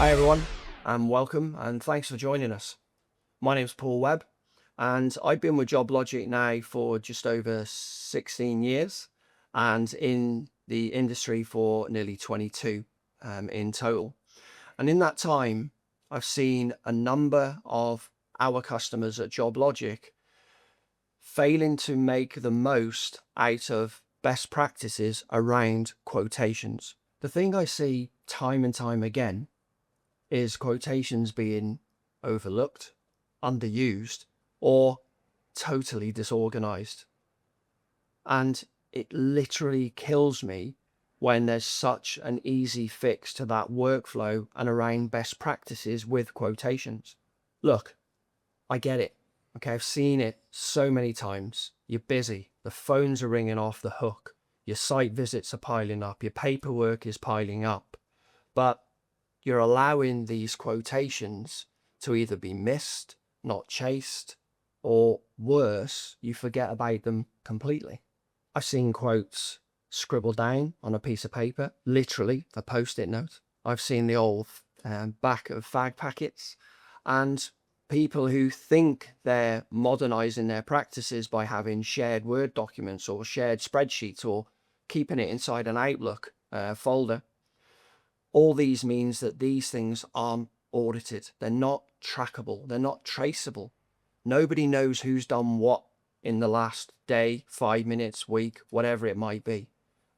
Hi everyone, and welcome, and thanks for joining us. My name's Paul Webb, and I've been with Joblogic now for just over 16 years, and in the industry for nearly 22 in total. And in that time, I've seen a number of our customers at Joblogic failing to make the most out of best practices around quotations. The thing I see time and time again is quotations being overlooked, underused, or totally disorganized. And it literally kills me when there's such an easy fix to that workflow and around best practices with quotations. Look, I get it. Okay, I've seen it so many times. You're busy, the phones are ringing off the hook, your site visits are piling up, your paperwork is piling up, but you're allowing these quotations to either be missed, not chased, or worse, you forget about them completely. I've seen quotes scribbled down on a piece of paper, literally a post-it note. I've seen the old back of fag packets, and people who think they're modernizing their practices by having shared Word documents or shared spreadsheets or keeping it inside an Outlook folder. All these means that these things aren't audited. They're not trackable. They're not traceable. Nobody knows who's done what in the last day, 5 minutes, week, whatever it might be.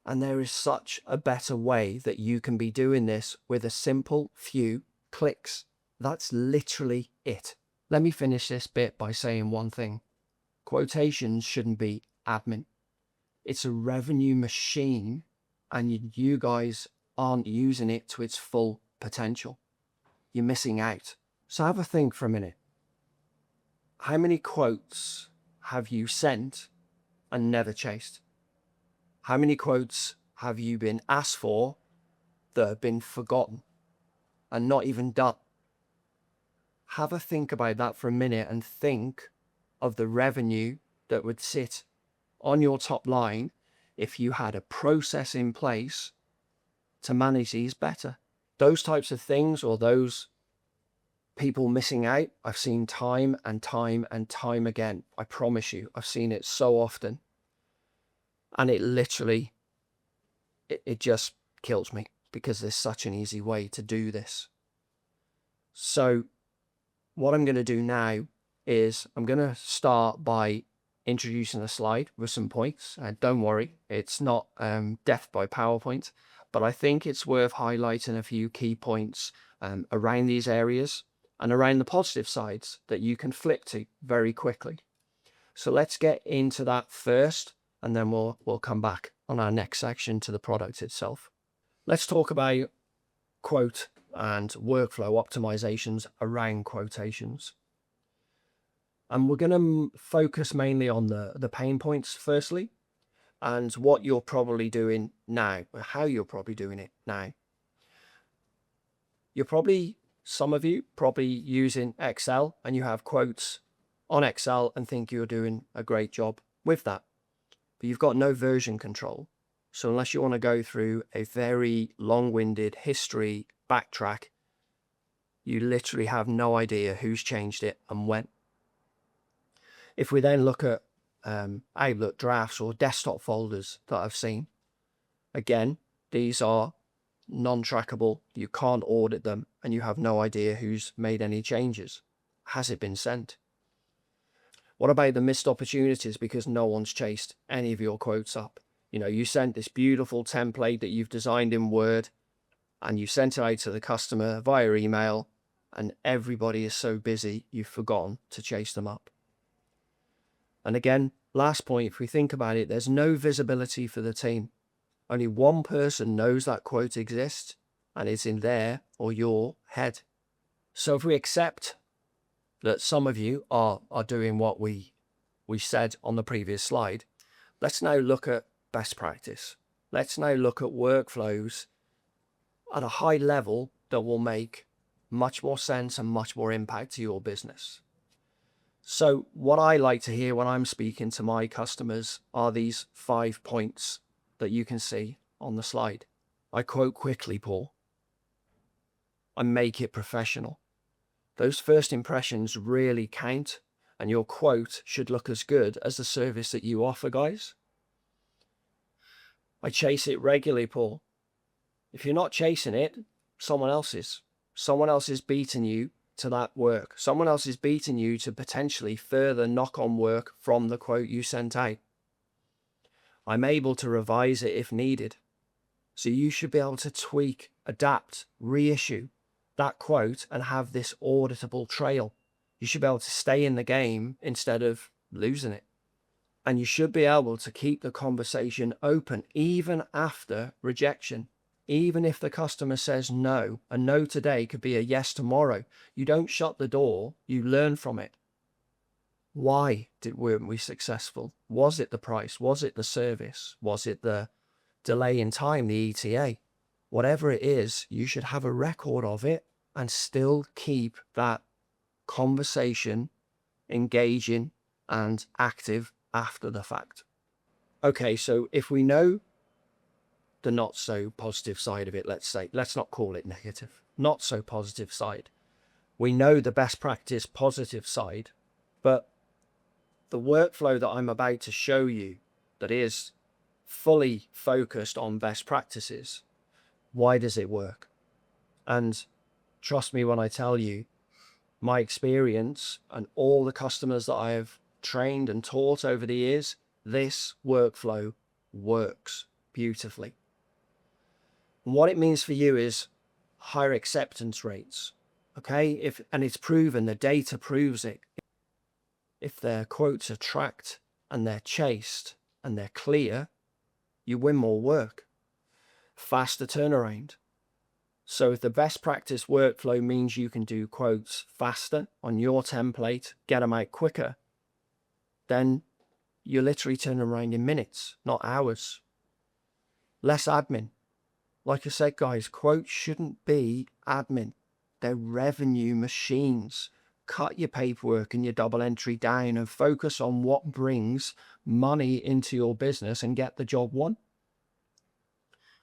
And there is such a better way that you can be doing this with a simple few clicks. That's literally it. Let me finish this bit by saying one thing. Quotations shouldn't be admin. It's a revenue machine, and you guys aren't using it to its full potential. You're missing out. So have a think for a minute. How many quotes have you sent and never chased? How many quotes have you been asked for that have been forgotten and not even done? Have a think about that for a minute and think of the revenue that would sit on your top line if you had a process in place to manage these better. Those types of things, or those people missing out, I've seen time and time and time again. I promise you, I've seen it so often. And it literally, it just kills me because there's such an easy way to do this. So what I'm going to do now is I'm going to start by introducing a slide with some points. Don't worry, it's not death by PowerPoint, but I think it's worth highlighting a few key points around these areas and around the positive sides that you can flip to very quickly. So let's get into that first, and then we'll come back on our next section to the product itself. Let's talk about quote and workflow optimizations around quotations. And we're going to focus mainly on the pain points firstly, and what you're probably doing now, or how you're probably doing it now. Some of you probably using Excel, and you have quotes on Excel and think you're doing a great job with that, but you've got no version control. So unless you want to go through a very long-winded history backtrack, you literally have no idea who's changed it and when. If we then look at Outlook drafts or desktop folders that I've seen, again, these are non-trackable. You can't audit them, and you have no idea who's made any changes. Has it been sent? What about the missed opportunities because no one's chased any of your quotes up? You know, you sent this beautiful template that you've designed in Word, and you sent it out to the customer via email, and everybody is so busy you've forgotten to chase them up. And again, last point, if we think about it, there's no visibility for the team. Only one person knows that quote exists, and it's in their or your head. So if we accept that some of you are doing what we said on the previous slide, let's now look at best practice. Let's now look at workflows at a high level that will make much more sense and much more impact to your business. So what I like to hear when I'm speaking to my customers are these 5 points that you can see on the slide. I quote quickly, Paul. and make it professional. Those first impressions really count, and your quote should look as good as the service that you offer, guys. I chase it regularly, Paul. If you're not chasing it, someone else is. Someone else is beating you to that work. Someone else is beating you to potentially further knock-on work from the quote you sent out. I'm able to revise it if needed. So you should be able to tweak, adapt, reissue that quote and have this auditable trail. You should be able to stay in the game instead of losing it. And you should be able to keep the conversation open even after rejection. Even if the customer says no, a no today could be a yes tomorrow. You don't shut the door, you learn from it. Why weren't we successful? Was it the price? Was it the service? Was it the delay in time, the ETA? Whatever it is, you should have a record of it and still keep that conversation engaging and active after the fact. Okay, so if we know the not so positive side of it, let's not call it negative, not so positive side. We know the best practice positive side, but the workflow that I'm about to show you that is fully focused on best practices, why does it work? And trust me when I tell you, my experience and all the customers that I have trained and taught over the years, this workflow works beautifully. And what it means for you is higher acceptance rates. Okay, and it's proven, the data proves it. If their quotes are tracked and they're chased and they're clear, you win more work. Faster turnaround. So if the best practice workflow means you can do quotes faster on your template, get them out quicker, then you're literally turning around in minutes, not hours. Less admin. Like I said, guys, quotes shouldn't be admin. They're revenue machines. Cut your paperwork and your double entry down and focus on what brings money into your business and get the job won.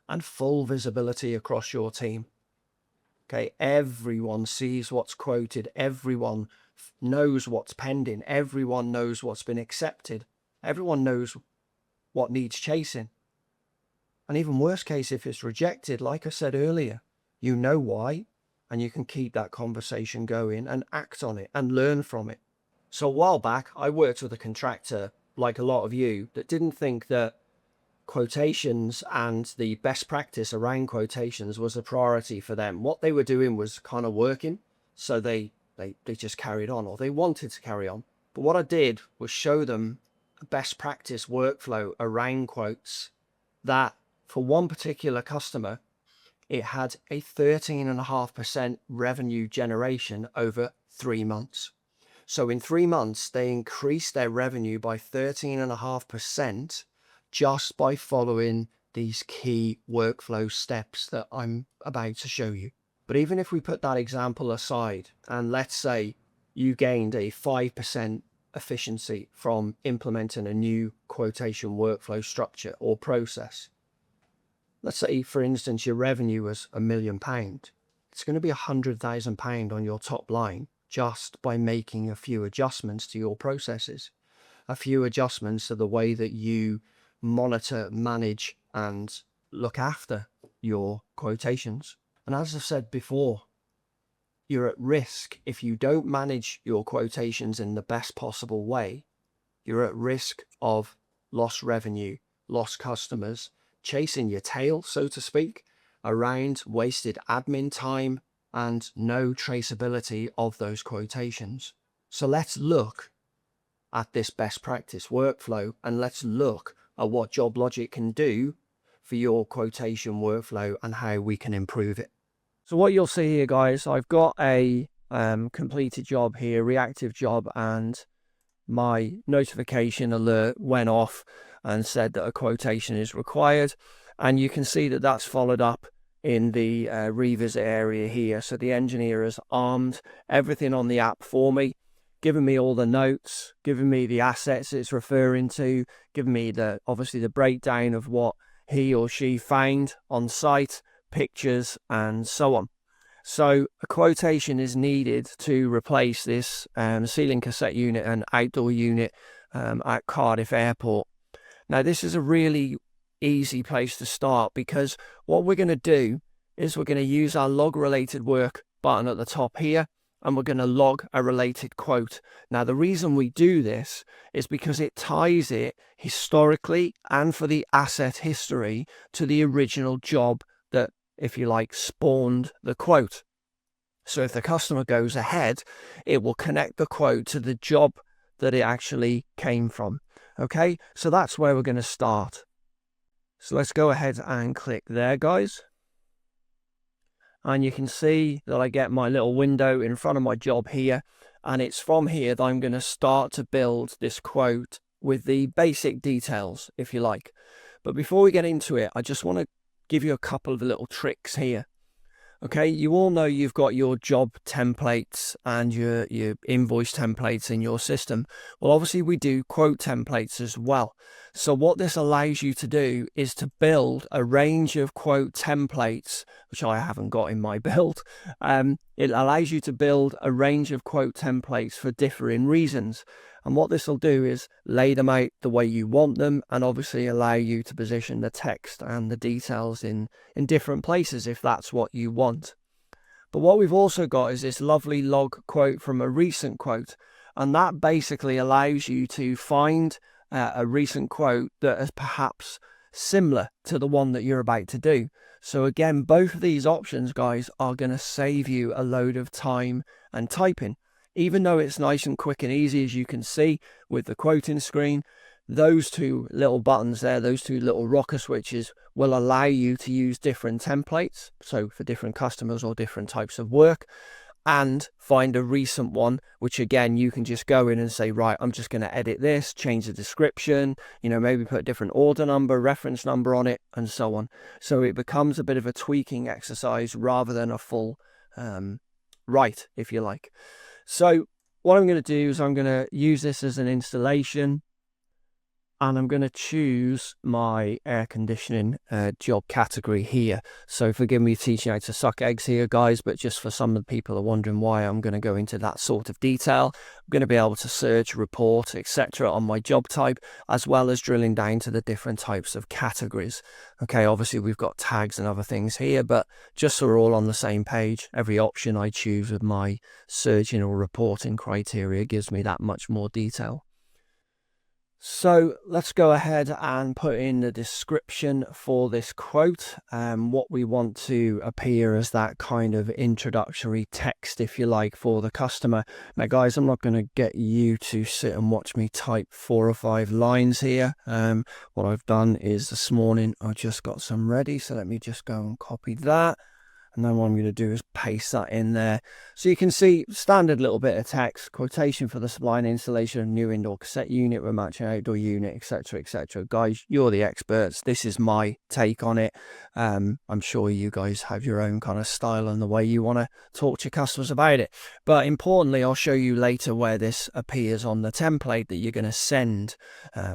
And full visibility across your team. Okay, everyone sees what's quoted. Everyone knows what's pending. Everyone knows what's been accepted. Everyone knows what needs chasing. And even worst case, if it's rejected, like I said earlier, you know why, and you can keep that conversation going and act on it and learn from it. So a while back, I worked with a contractor, like a lot of you, that didn't think that quotations and the best practice around quotations was a priority for them. What they were doing was kind of working, so they just carried on, or they wanted to carry on. But what I did was show them a best practice workflow around quotes that for one particular customer, it had a 13.5% revenue generation over 3 months. So in 3 months, they increased their revenue by 13.5% just by following these key workflow steps that I'm about to show you. But even if we put that example aside, and let's say you gained a 5% efficiency from implementing a new quotation workflow structure or process. Let's say, for instance, your revenue was £1 million. It's going to be £100,000 on your top line just by making a few adjustments to your processes, a few adjustments to the way that you monitor, manage, and look after your quotations. And as I said before, you're at risk if you don't manage your quotations in the best possible way. You're at risk of lost revenue, lost customers, chasing your tail, so to speak, around wasted admin time and no traceability of those quotations. So let's look at this best practice workflow and let's look at what Joblogic can do for your quotation workflow and how we can improve it. So what you'll see here, guys, I've got a completed job here, reactive job, and my notification alert went off and said that a quotation is required. And you can see that that's followed up in the revisit area here. So the engineer has armed everything on the app for me, giving me all the notes, giving me the assets it's referring to, giving me obviously the breakdown of what he or she found on site, pictures, and so on. So a quotation is needed to replace this ceiling cassette unit and outdoor unit at Cardiff Airport. Now, this is a really easy place to start, because what we're going to do is we're going to use our log related work button at the top here, and we're going to log a related quote. Now, the reason we do this is because it ties it historically and for the asset history to the original job that, if you like, spawned the quote. So if the customer goes ahead, it will connect the quote to the job that it actually came from. Okay, so that's where we're going to start. So let's go ahead and click there, guys. And you can see that I get my little window in front of my job here. And it's from here that I'm going to start to build this quote with the basic details, if you like. But before we get into it, I just want to give you a couple of little tricks here. Okay, you all know you've got your job templates and your invoice templates in your system. Well, obviously we do quote templates as well. So what this allows you to do is to build a range of quote templates, which I haven't got in my build. It allows you to build a range of quote templates for differing reasons. And what this will do is lay them out the way you want them, and obviously allow you to position the text and the details in different places if that's what you want. But what we've also got is this lovely log quote from a recent quote. And that basically allows you to find a recent quote that is perhaps similar to the one that you're about to do. So again, both of these options, guys, are going to save you a load of time and typing. Even though it's nice and quick and easy, as you can see with the quoting screen, those two little buttons there, those two little rocker switches, will allow you to use different templates, so for different customers or different types of work, and find a recent one, which again, you can just go in and say, right, I'm just going to edit this, change the description, maybe put a different order number, reference number on it, and so on. So it becomes a bit of a tweaking exercise rather than a full write, if you like. So what I'm going to do is I'm going to use this as an installation, and I'm going to choose my air conditioning job category here. So forgive me teaching how to suck eggs here, guys, but just for some of the people who are wondering why I'm going to go into that sort of detail, I'm going to be able to search, report, etc. on my job type, as well as drilling down to the different types of categories. Okay, obviously we've got tags and other things here, but just so we're all on the same page, every option I choose with my searching or reporting criteria gives me that much more detail. So let's go ahead and put in the description for this quote, what we want to appear as that kind of introductory text, if you like, for the customer. Now, guys, I'm not going to get you to sit and watch me type 4 or 5 lines here. What I've done is this morning I just got some ready, so let me just go and copy that. And then what I'm going to do is paste that in there. So you can see standard little bit of text, quotation for the supply and installation of new indoor cassette unit with matching outdoor unit, etc., etc. Guys, you're the experts. This is my take on it. I'm sure you guys have your own kind of style and the way you want to talk to your customers about it. But importantly, I'll show you later where this appears on the template that you're going to send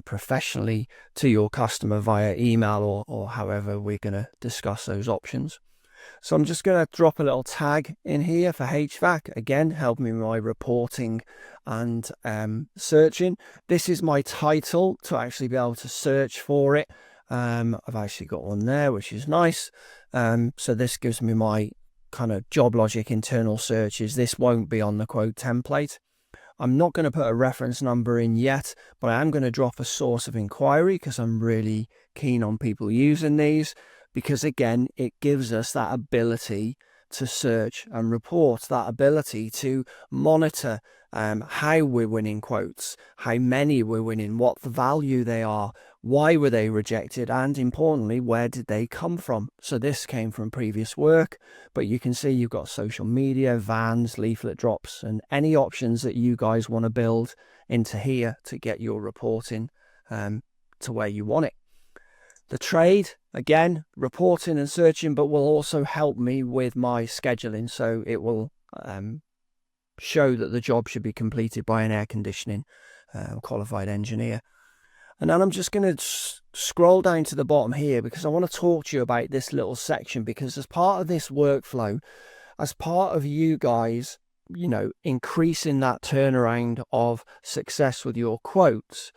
professionally to your customer via email or however we're going to discuss those options. So I'm just going to drop a little tag in here for HVAC, again, helping me with my reporting and searching. This is my title to actually be able to search for it. I've actually got one there, which is nice. So this gives me my kind of Joblogic internal searches. This won't be on the quote template. I'm not going to put a reference number in yet, but I am going to drop a source of inquiry because I'm really keen on people using these. Because again, it gives us that ability to search and report, that ability to monitor how we're winning quotes, how many we're winning, what the value they are, why were they rejected, and importantly, where did they come from? So this came from previous work, but you can see you've got social media, vans, leaflet drops, and any options that you guys want to build into here to get your reporting to where you want it. The trade, again, reporting and searching, but will also help me with my scheduling. So it will show that the job should be completed by an air conditioning qualified engineer. And then I'm just going to scroll down to the bottom here because I want to talk to you about this little section, because as part of this workflow, as part of you guys, increasing that turnaround of success with your quotes,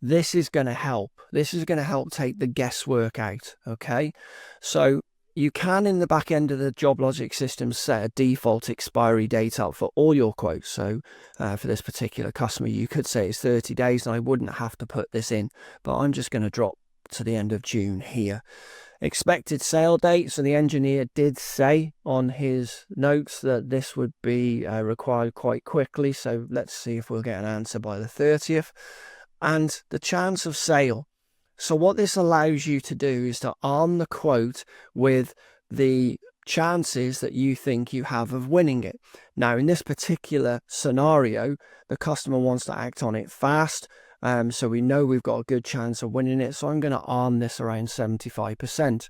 this is going to help. This is going to help take the guesswork out. Okay. So you can, in the back end of the Joblogic system, set a default expiry date up for all your quotes. So for this particular customer, you could say it's 30 days and I wouldn't have to put this in, but I'm just going to drop to the end of June here. Expected sale date. So the engineer did say on his notes that this would be required quite quickly. So let's see if we'll get an answer by the 30th. And the chance of sale. So what this allows you to do is to arm the quote with the chances that you think you have of winning it. Now, in this particular scenario, the customer wants to act on it fast. So we know we've got a good chance of winning it. So I'm going to arm this around 75%.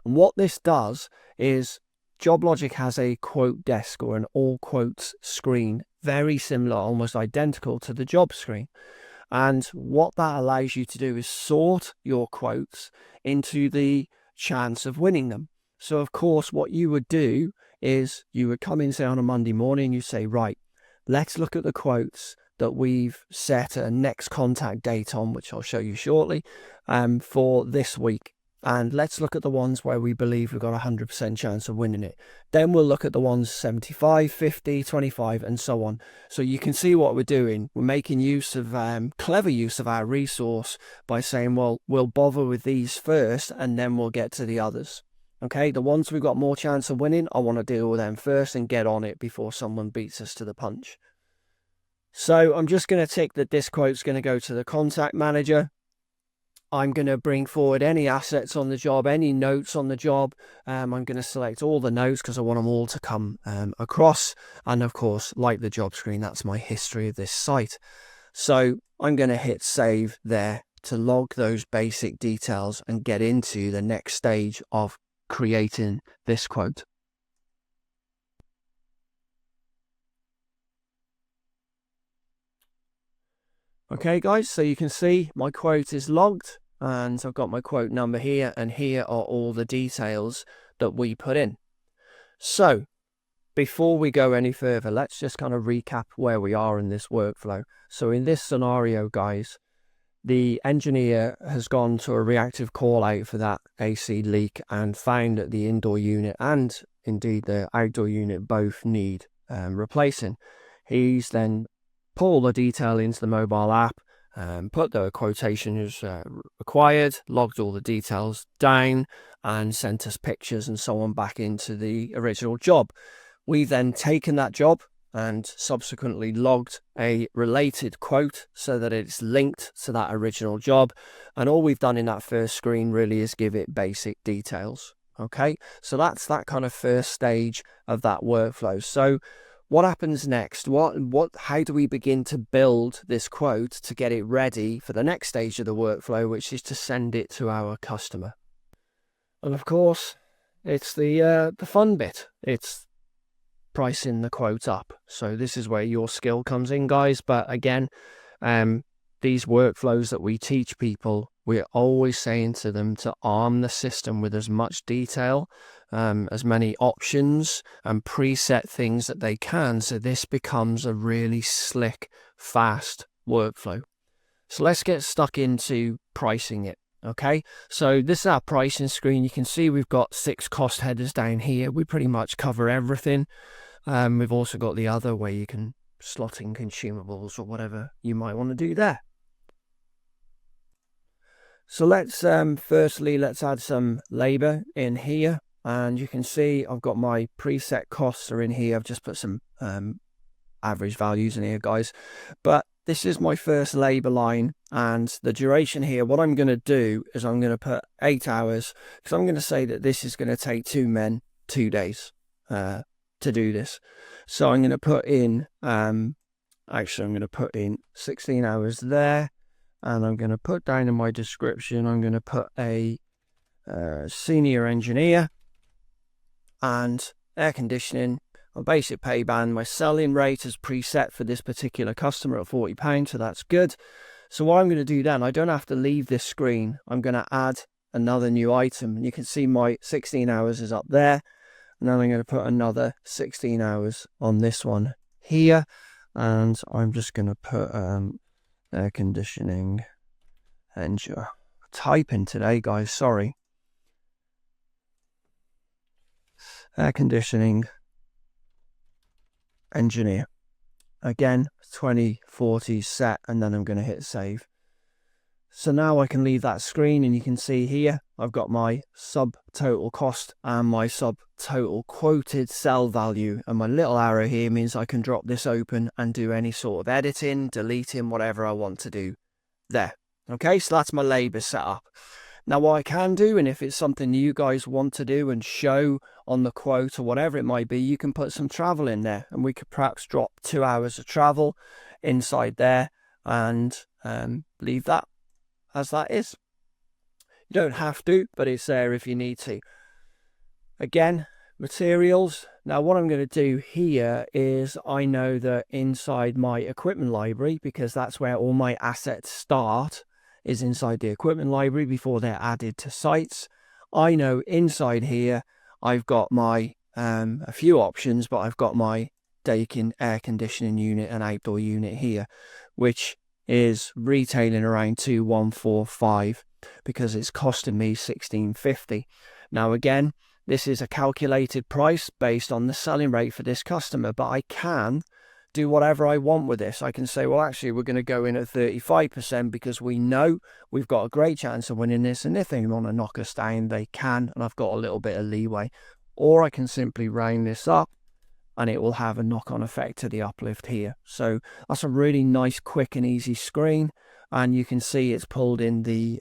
And what this does is Joblogic has a quote desk or an all quotes screen, very similar, almost identical to the job screen. And what that allows you to do is sort your quotes into the chance of winning them. So, of course, what you would do is you would come in, say, on a Monday morning, you say, right, let's look at the quotes that we've set a next contact date on, which I'll show you shortly, for this week. And let's look at the ones where we believe we've got a 100% chance of winning it. Then we'll look at the ones 75, 50, 25, and so on. So you can see what we're doing. We're making use of clever use of our resource by saying, well, we'll bother with these first and then we'll get to the others. Okay, the ones we've got more chance of winning, I want to deal with them first and get on it before someone beats us to the punch. So I'm just going to tick that this quote's going to go to the contact manager. I'm going to bring forward any assets on the job, any notes on the job. I'm going to select all the notes because I want them all to come across. And of course, like the job screen, that's my history of this site. So I'm going to hit save there to log those basic details and get into the next stage of creating this quote. Okay, guys, so you can see my quote is logged. And I've got my quote number here, and here are all the details that we put in. So before we go any further, let's just kind of recap where we are in this workflow. So in this scenario, guys, the engineer has gone to a reactive call out for that AC leak and found that the indoor unit and indeed the outdoor unit both need replacing. He's then pulled the detail into the mobile app, put the quotation as required, logged all the details down, and sent us pictures and so on back into the original job. We've then taken that job and subsequently logged a related quote so that it's linked to that original job. And all we've done in that first screen really is give it basic details. Okay, so that's that kind of first stage of that workflow. So what happens next? How do we begin to build this quote to get it ready for the next stage of the workflow, which is to send it to our customer? And of course, it's the fun bit. It's pricing the quote up. So this is where your skill comes in, guys. But again, these workflows that we teach people, we're always saying to them to arm the system with as much detail, as many options and preset things that they can, so this becomes a really slick, fast workflow. So let's get stuck into pricing it. Okay, so this is our pricing screen. You can see we've got 6 cost headers down here. We pretty much cover everything. We've also got the other where you can slot in consumables or whatever you might want to do there. So let's firstly, let's add some labor in here. And you can see I've got my preset costs are in here. I've just put some average values in here, guys. But this is my first labor line, and the duration here, what I'm going to do is I'm going to put 8 hours, because I'm going to say that this is going to take 2 men 2 days to do this. So I'm going to put in, actually I'm going to put in 16 hours there, and I'm going to put down in my description, I'm going to put a senior engineer and air conditioning. My basic pay band, my selling rate is preset for this particular customer at £40, so that's good. So what I'm going to do then, I don't have to leave this screen. I'm going to add another new item, and you can see my 16 hours is up there. And then I'm going to put another 16 hours on this one here. And I'm just going to put air conditioning engineer. Typing today, guys, sorry. Air conditioning engineer. Again, 2040 set, and then I'm going to hit save. So now I can leave that screen, and you can see here I've got my subtotal cost and my subtotal quoted sell value, and my little arrow here means I can drop this open and do any sort of editing, deleting, whatever I want to do there. Okay, so that's my labor setup. Now what I can do, and if it's something you guys want to do and show on the quote or whatever it might be, you can put some travel in there, and we could perhaps drop 2 hours of travel inside there and leave that as that is. You don't have to, but it's there if you need to. Again, materials. Now what I'm going to do here is, I know that inside my equipment library, because that's where all my assets start, is inside the equipment library before they're added to sites. I know inside here I've got my a few options, but I've got my Daikin air conditioning unit and outdoor unit here, which is retailing around 2145 because it's costing me 1650. Now again, this is a calculated price based on the selling rate for this customer, but I can do whatever I want with this. I can say, well, actually, we're going to go in at 35% because we know we've got a great chance of winning this, and if they want to knock us down, they can, and I've got a little bit of leeway. Or I can simply round this up, and it will have a knock-on effect to the uplift here. So that's a really nice, quick and easy screen, and you can see it's pulled in the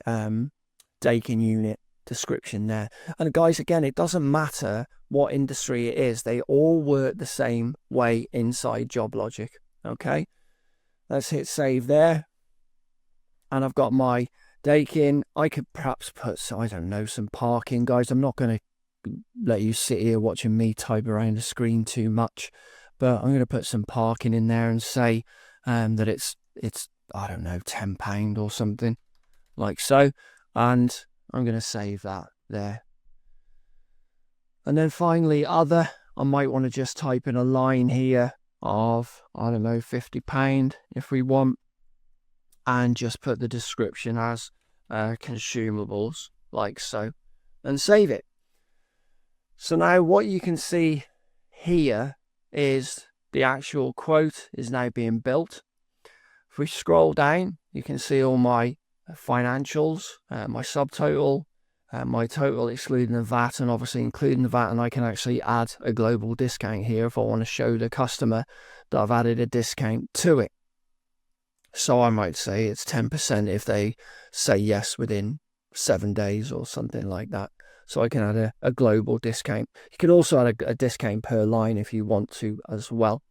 Daikin unit description there. And guys, again, it doesn't matter what industry it is, they all work the same way inside Joblogic. Okay, let's hit save there, and I've got my Daikin. I could perhaps put, I don't know, some parking. Guys, I'm not going to let you sit here watching me type around the screen too much, but I'm going to put some parking in there and say that it's I don't know, £10 or something like so, and I'm going to save that there. And then finally, other, I might want to just type in a line here of, I don't know, £50 if we want, and just put the description as consumables like so, and save it. So now what you can see here is the actual quote is now being built. If we scroll down, you can see all my financials, my subtotal, my total excluding the VAT, and obviously including the VAT, and I can actually add a global discount here if I want to show the customer that I've added a discount to it. So I might say it's 10% if they say yes within 7 days or something like that. So I can add a global discount. You can also add a discount per line if you want to as well.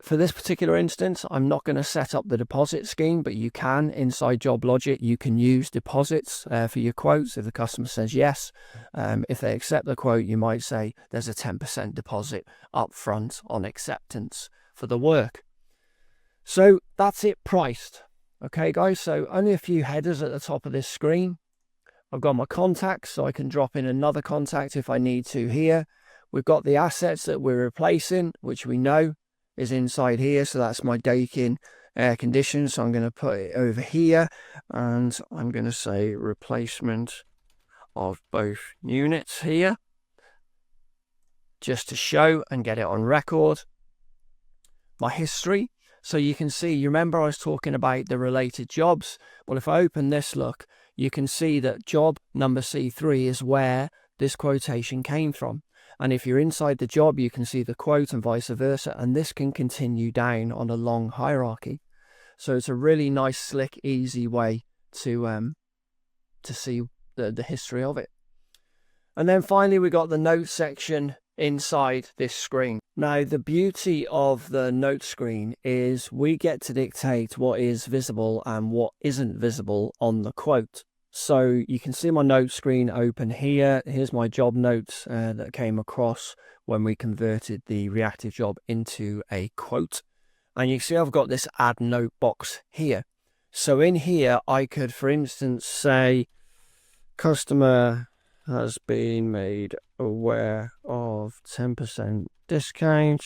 For this particular instance, I'm not going to set up the deposit scheme, but you can inside Joblogic. You can use deposits for your quotes if the customer says yes. If they accept the quote, you might say there's a 10% deposit up front on acceptance for the work. So that's it priced. Okay, guys, so only a few headers at the top of this screen. I've got my contacts, so I can drop in another contact if I need to here. We've got the assets that we're replacing, which we know is inside here. So that's my Daikin air condition. So I'm going to put it over here, and I'm going to say replacement of both units here, just to show and get it on record. My history. So you can see, you remember I was talking about the related jobs. Well, if I open this, look, you can see that job number C3 is where this quotation came from. And if you're inside the job, you can see the quote and vice versa. And this can continue down on a long hierarchy. So it's a really nice, slick, easy way to see the history of it. And then finally, we got the notes section inside this screen. Now, the beauty of the note screen is we get to dictate what is visible and what isn't visible on the quote. So you can see my note screen open here. Here's my job notes that came across when we converted the reactive job into a quote. And you can see I've got this add note box here. So in here, I could, for instance, say customer has been made aware of 10% discount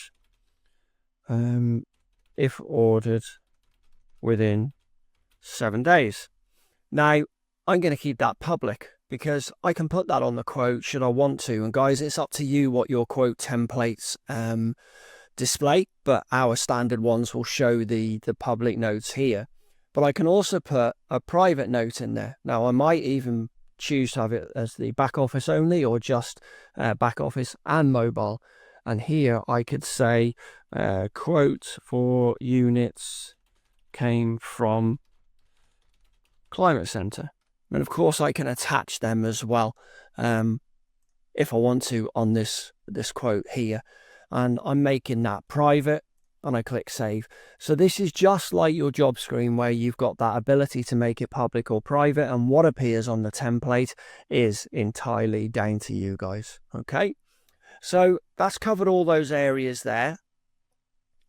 if ordered within 7 days. Now, I'm going to keep that public because I can put that on the quote should I want to. And guys, it's up to you what your quote templates display, but our standard ones will show the public notes here. But I can also put a private note in there. Now, I might even choose to have it as the back office only, or just back office and mobile. And here I could say quote for units came from Climate Centre. And of course I can attach them as well if I want to on this quote here. And I'm making that private, and I click save. So this is just like your job screen where you've got that ability to make it public or private, and what appears on the template is entirely down to you guys. Okay, so that's covered all those areas there.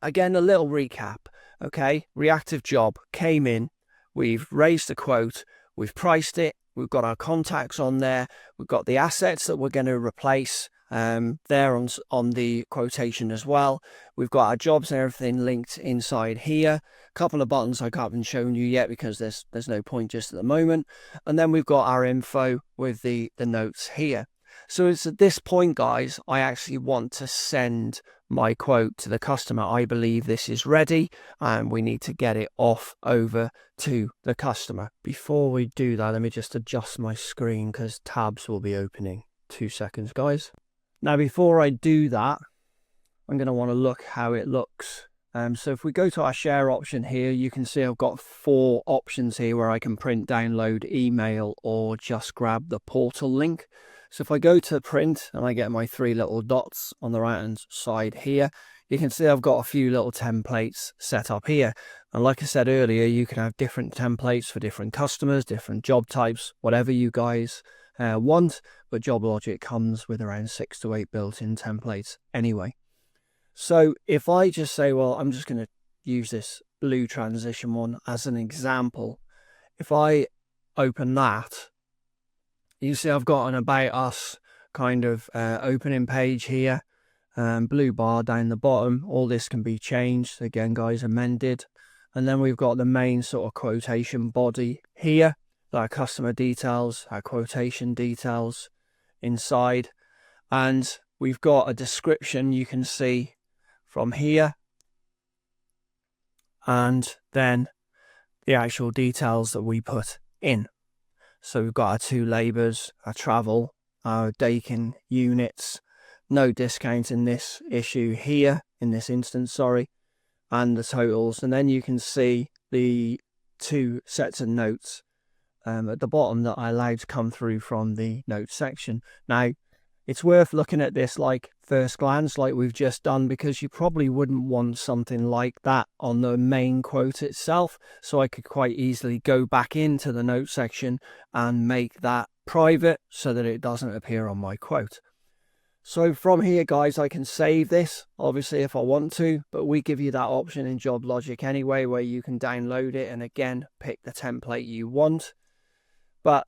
Again, a little recap. Okay, reactive job came in, we've raised the quote, we've priced it, we've got our contacts on there, we've got the assets that we're going to replace there on the quotation as well. We've got our jobs and everything linked inside here. A couple of buttons I haven't shown you yet because there's no point just at the moment. And then we've got our info with the notes here. So it's at this point, guys, I actually want to send my quote to the customer. I believe this is ready and we need to get it off over to the customer. Before we do that, let me just adjust my screen because tabs will be opening. 2 seconds, guys. Now, before I do that, I'm going to want to look how it looks. So if we go to our share option here, you can see I've got 4 options here where I can print, download, email, or just grab the portal link. So if I go to print and I get my 3 little dots on the right hand side here, you can see I've got a few little templates set up here. And like I said earlier, you can have different templates for different customers, different job types, whatever you guys want. But Joblogic comes with around 6 to 8 built-in templates anyway. So if I just say, well, I'm just going to use this blue transition one as an example. If I open that, you see I've got an About Us kind of opening page here, blue bar down the bottom. All this can be changed again, guys, amended. And then we've got the main sort of quotation body here, our customer details, our quotation details inside, and we've got a description you can see from here, and then the actual details that we put in. So we've got our 2 labours, our travel, our Dakin units, no discount in this issue here, in this instance, sorry, and the totals. And then you can see the 2 sets of notes at the bottom that I allowed to come through from the notes section. Now, it's worth looking at this like first glance, like we've just done, because you probably wouldn't want something like that on the main quote itself. So I could quite easily go back into the notes section and make that private so that it doesn't appear on my quote. So from here, guys, I can save this, obviously, if I want to, but we give you that option in Joblogic anyway, where you can download it and again, pick the template you want. But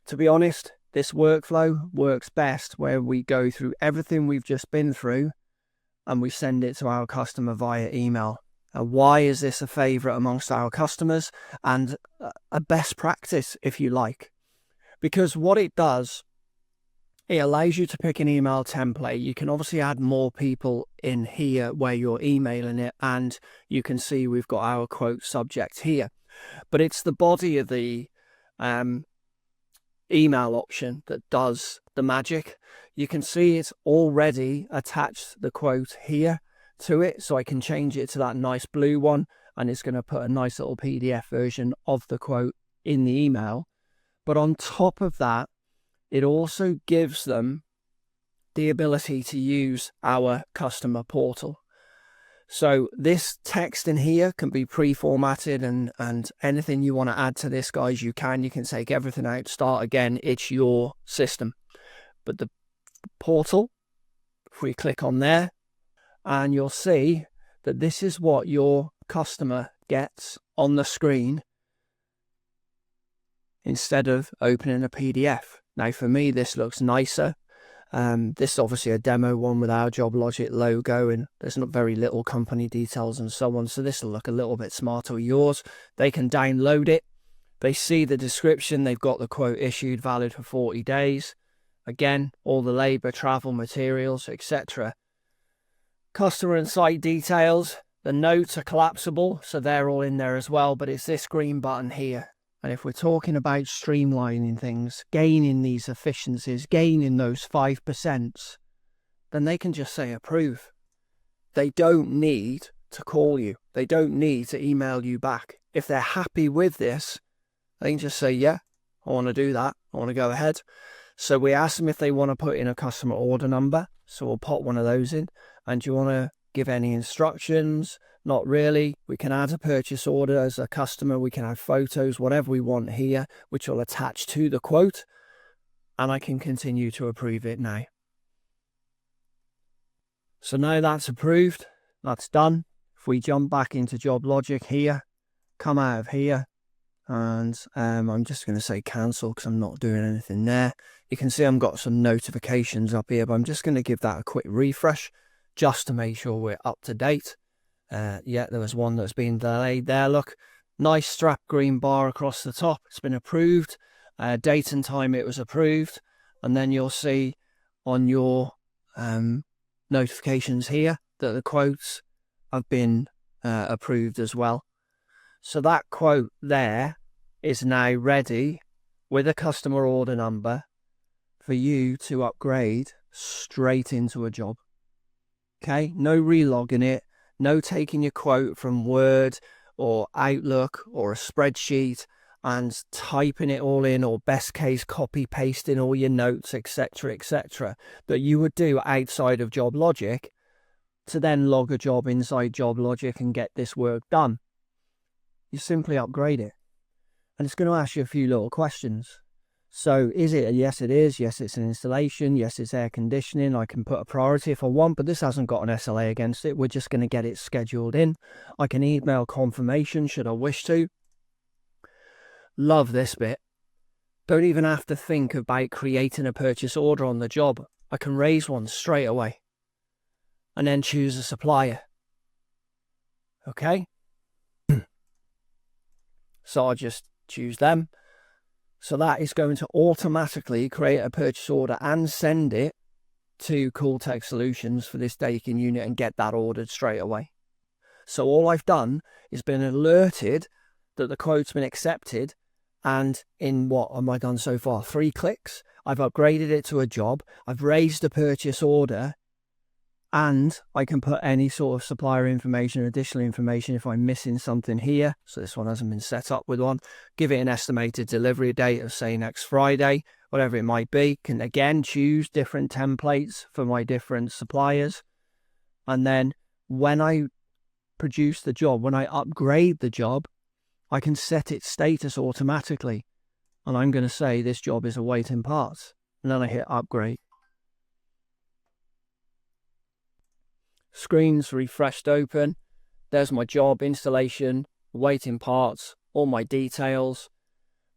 to be honest, this workflow works best where we go through everything we've just been through and we send it to our customer via email. And why is this a favourite amongst our customers and a best practice, if you like? Because what it does, it allows you to pick an email template. You can obviously add more people in here where you're emailing it, and you can see we've got our quote subject here. But it's the body of the email option that does the magic. You can see it's already attached the quote here to it, so I can change it to that nice blue one, and it's going to put a nice little PDF version of the quote in the email. But on top of that, it also gives them the ability to use our customer portal. So this text in here can be pre-formatted, and anything you want to add to this, guys, you can take everything out, start again. It's your system. But the portal, if we click on there, and you'll see that this is what your customer gets on the screen instead of opening a PDF. Now for me, this looks nicer. This is obviously a demo one with our Joblogic logo, and there's not very little company details and so on. So this will look a little bit smarter with yours. They can download it. They see the description. They've got the quote issued, valid for 40 days. Again, all the labour, travel, materials, etc. Customer and site details. The notes are collapsible, so they're all in there as well. But it's this green button here. And if we're talking about streamlining things, gaining these efficiencies, gaining those 5%, then they can just say approve. They don't need to call you. They don't need to email you back. If they're happy with this, they can just say, yeah, I want to do that. I want to go ahead. So we ask them if they want to put in a customer order number. So we'll pop one of those in. And do you want to give any instructions? Not really. We can add a purchase order as a customer. We can add photos, whatever we want here, which will attach to the quote. And I can continue to approve it now. So now that's approved. That's done. If we jump back into Joblogic here, come out of here, and I'm just going to say cancel because I'm not doing anything there. You can see I've got some notifications up here, but I'm just going to give that a quick refresh just to make sure we're up to date. Yeah, there was one that's been delayed there. Look, nice strap green bar across the top. It's been approved. Date and time it was approved. And then you'll see on your notifications here that the quotes have been approved as well. So that quote there is now ready with a customer order number for you to upgrade straight into a job. Okay, no relogging it, no taking your quote from Word or Outlook or a spreadsheet and typing it all in, or best case copy pasting all your notes, etc., that you would do outside of Joblogic to then log a job inside Joblogic and get this work done. You simply upgrade it, and it's going to ask you a few little questions. So is it a yes it is, yes it's an installation, yes it's air conditioning. I can put a priority if I want, but this hasn't got an SLA against it. We're just going to get it scheduled in. I can email confirmation should I wish to. Love this bit. Don't even have to think about creating a purchase order on the job. I can raise one straight away and then choose a supplier. Okay, so I'll just choose them. So that is going to automatically create a purchase order and send it to Cooltech Solutions for this Dakin unit and get that ordered straight away. So all I've done is been alerted that the quote's been accepted, and in what have I done so far? 3 clicks. I've upgraded it to a job. I've raised a purchase order, and I can put any sort of supplier information, additional information if I'm missing something here. So this one hasn't been set up with one. Give it an estimated delivery date of say next Friday, whatever it might be. Can again choose different templates for my different suppliers. And then when I produce the job, when I upgrade the job, I can set its status automatically. And I'm going to say this job is awaiting parts. And then I hit upgrade. Screens refreshed open. There's my job, installation, waiting parts, all my details.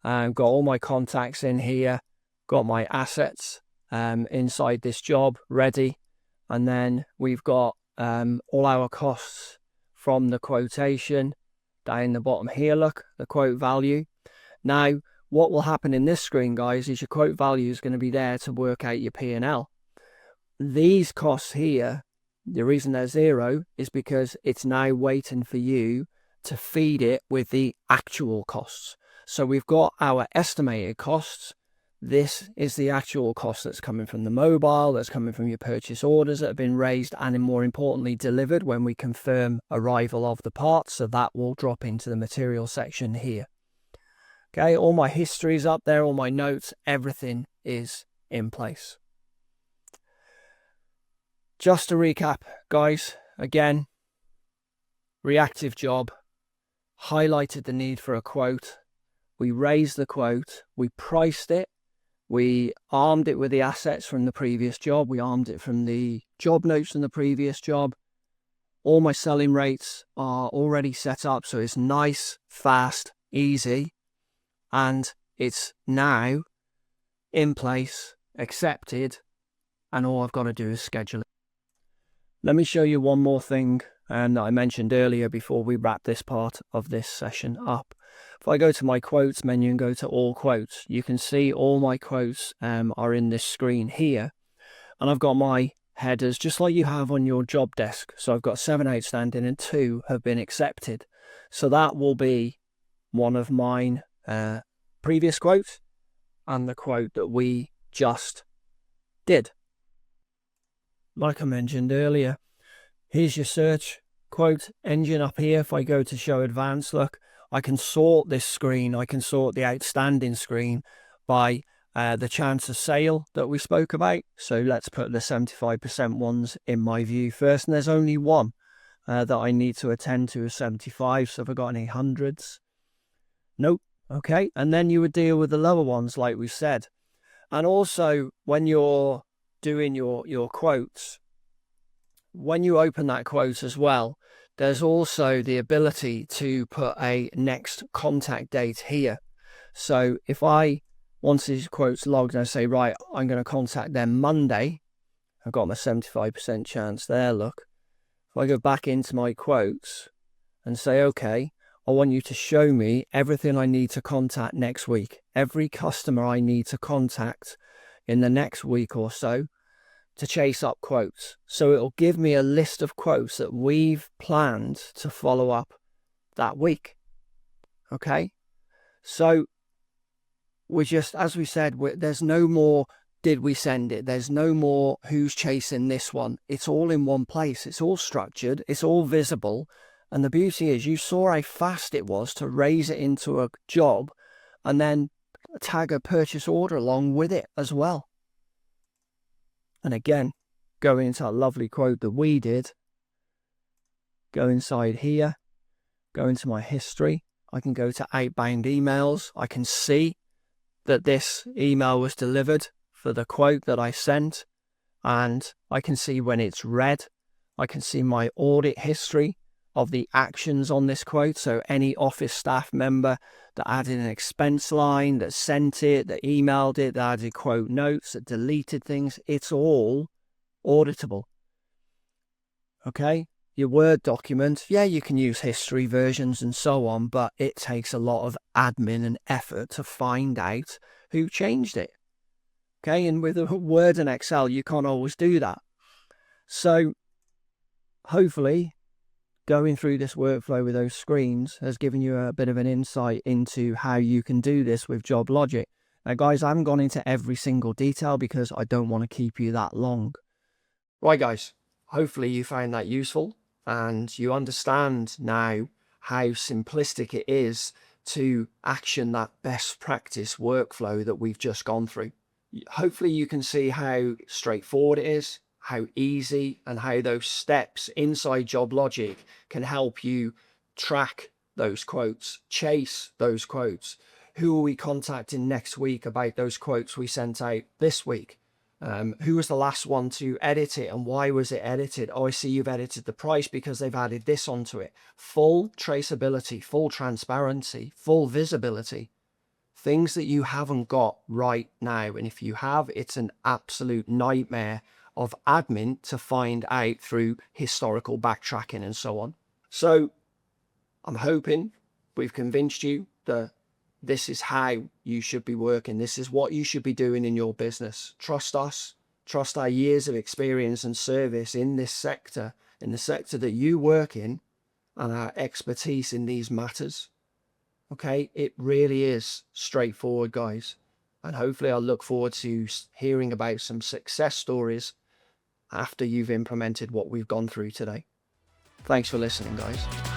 Got all my contacts in here. Got my assets inside this job ready. And then we've got all our costs from the quotation down the bottom here. Look, the quote value. Now, what will happen in this screen, guys, is your quote value is going to be there to work out your P&L. These costs here, the reason they're 0 is because it's now waiting for you to feed it with the actual costs. So we've got our estimated costs. This is the actual cost that's coming from the mobile, that's coming from your purchase orders that have been raised and more importantly delivered when we confirm arrival of the parts. So that will drop into the material section here. Okay, all my history is up there, all my notes, everything is in place. Just to recap, guys, again, reactive job, highlighted the need for a quote. We raised the quote, we priced it, we armed it with the assets from the previous job, we armed it from the job notes from the previous job. All my selling rates are already set up, so it's nice, fast, easy, and it's now in place, accepted, and all I've got to do is schedule it. Let me show you one more thing, and I mentioned earlier before we wrap this part of this session up. If I go to my quotes menu and go to all quotes, you can see all my quotes are in this screen here. And I've got my headers just like you have on your job desk. So I've got 7 outstanding and 2 have been accepted. So that will be one of mine previous quotes and the quote that we just did. Like I mentioned earlier, here's your search quote engine up here. If I go to show advanced, look, I can sort this screen. I can sort the outstanding screen by the chance of sale that we spoke about. So let's put the 75% ones in my view first. And there's only one that I need to attend to, a 75. So have I got any hundreds? Nope. Okay. And then you would deal with the lower ones, like we said. And also when you're doing your quotes, when you open that quote as well, there's also the ability to put a next contact date here. So if I, once these quotes logged, I say, right, I'm going to contact them Monday. I've got my 75% chance there, look. If I go back into my quotes and say, okay, I want you to show me everything I need to contact next week. Every customer I need to contact in the next week or so to chase up quotes. So it'll give me a list of quotes that we've planned to follow up that week. Okay? So we're just, as we said, there's no more did we send it. There's no more who's chasing this one. It's all in one place. It's all structured. It's all visible. And the beauty is you saw how fast it was to raise it into a job and then tag a purchase order along with it as well. And again, go into that lovely quote that we did. Go inside here. Go into my history. I can go to outbound emails. I can see that this email was delivered for the quote that I sent. And I can see when it's read. I can see my audit history of the actions on this quote. So any office staff member that added an expense line, that sent it, that emailed it, that added quote notes, that deleted things, it's all auditable. Okay? Your Word document, yeah, you can use history versions and so on, but it takes a lot of admin and effort to find out who changed it. Okay? And with Word and Excel, you can't always do that. So hopefully going through this workflow with those screens has given you a bit of an insight into how you can do this with Joblogic. Now, guys, I haven't gone into every single detail because I don't want to keep you that long. Right, guys, hopefully you found that useful and you understand now how simplistic it is to action that best practice workflow that we've just gone through. Hopefully you can see how straightforward it is, how easy, and how those steps inside Joblogic can help you track those quotes, chase those quotes. Who are we contacting next week about those quotes we sent out this week? Who was the last one to edit it and why was it edited? Oh, I see you've edited the price because they've added this onto it. Full traceability, full transparency, full visibility. Things that you haven't got right now. And if you have, it's an absolute nightmare of admin to find out through historical backtracking and so on. So I'm hoping we've convinced you that this is how you should be working. This is what you should be doing in your business. Trust us, trust our years of experience and service in this sector, in the sector that you work in, and our expertise in these matters. Okay, it really is straightforward, guys. And hopefully I'll look forward to hearing about some success stories after you've implemented what we've gone through today. Thanks for listening, guys.